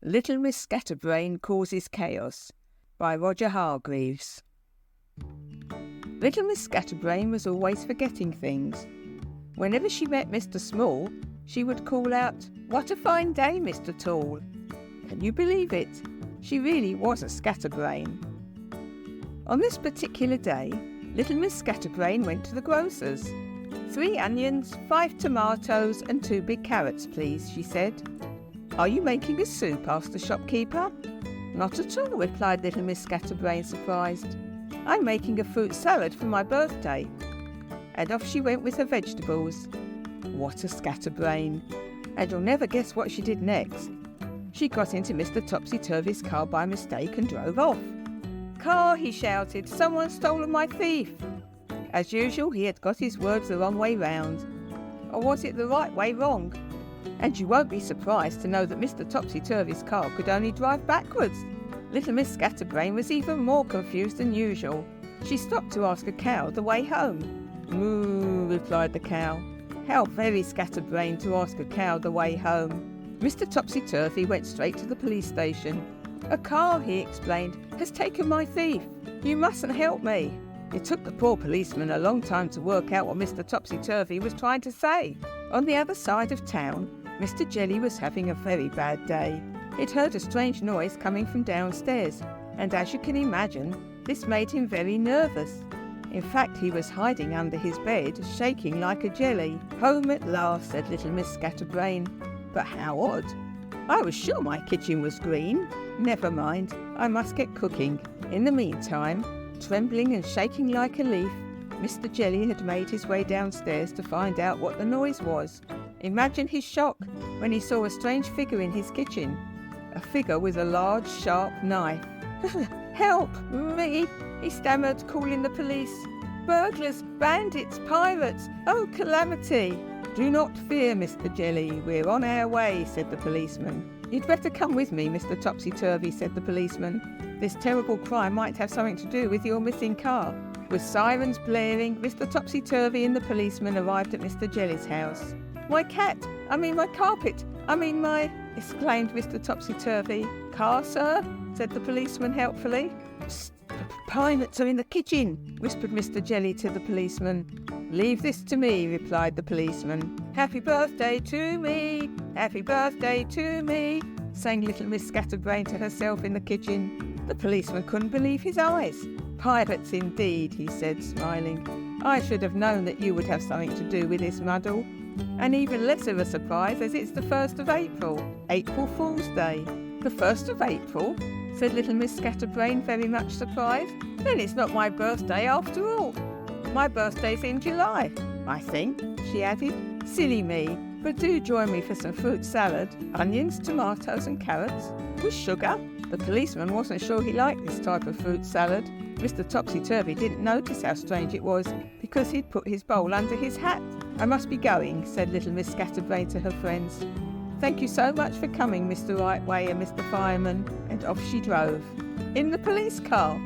Little Miss Scatterbrain Causes Chaos by Roger Hargreaves. Little Miss Scatterbrain was always forgetting things. Whenever she met Mr. Small, she would call out, "What a fine day, Mr. Tall!" Can you believe it? She really was a scatterbrain. On this particular day, Little Miss Scatterbrain went to the grocer's. 3 onions, 5 tomatoes and 2 big carrots, please, she said. "Are you making a soup?" asked the shopkeeper. "Not at all," replied Little Miss Scatterbrain, surprised. "I'm making a fruit salad for my birthday." And off she went with her vegetables. What a scatterbrain! And you'll never guess what she did next. She got into Mr. Topsy-Turvy's car by mistake and drove off. "Car," he shouted, "someone's stolen my thief." As usual, he had got his words the wrong way round. Or was it the right way wrong? And you won't be surprised to know that Mr. Topsy-Turvy's car could only drive backwards. Little Miss Scatterbrain was even more confused than usual. She stopped to ask a cow the way home. "Moo," replied the cow. How very scatterbrained to ask a cow the way home. Mr. Topsy-Turvy went straight to the police station. "A car," he explained, "has taken my thief. You mustn't help me." It took the poor policeman a long time to work out what Mr. Topsy-Turvy was trying to say. On the other side of town, Mr. Jelly was having a very bad day. He'd heard a strange noise coming from downstairs, and as you can imagine, this made him very nervous. In fact, he was hiding under his bed, shaking like a jelly. "Home at last," said Little Miss Scatterbrain. "But how odd. I was sure my kitchen was green. Never mind, I must get cooking." In the meantime, trembling and shaking like a leaf, Mr. Jelly had made his way downstairs to find out what the noise was. Imagine his shock when he saw a strange figure in his kitchen. A figure with a large, sharp knife. "Help me," he stammered, calling the police. "Burglars, bandits, pirates, oh calamity!" "Do not fear, Mr. Jelly, we're on our way," said the policeman. "You'd better come with me, Mr. Topsy-Turvy," said the policeman. "This terrible crime might have something to do with your missing car." With sirens blaring, Mr. Topsy-Turvy and the policeman arrived at Mr. Jelly's house. My carpet, my..." exclaimed Mr. Topsy-Turvy. "Car, sir?" said the policeman helpfully. "Psst, pirates are in the kitchen," whispered Mr. Jelly to the policeman. "Leave this to me," replied the policeman. "Happy birthday to me, happy birthday to me," sang Little Miss Scatterbrain to herself in the kitchen. The policeman couldn't believe his eyes. "Pirates indeed," he said, smiling. "I should have known that you would have something to do with this muddle. And even less of a surprise as it's the 1st of April, April Fool's Day." "The 1st of April?" said Little Miss Scatterbrain, very much surprised. "Then it's not my birthday after all. My birthday's in July, I think," she added. "Silly me, but do join me for some fruit salad, onions, tomatoes and carrots, with sugar." The policeman wasn't sure he liked this type of fruit salad. Mr. Topsy-Turvy didn't notice how strange it was, because he'd put his bowl under his hat. "I must be going," said Little Miss Scatterbrain to her friends. "Thank you so much for coming, Mr. Rightway and Mr. Fireman," and off she drove. In the police car.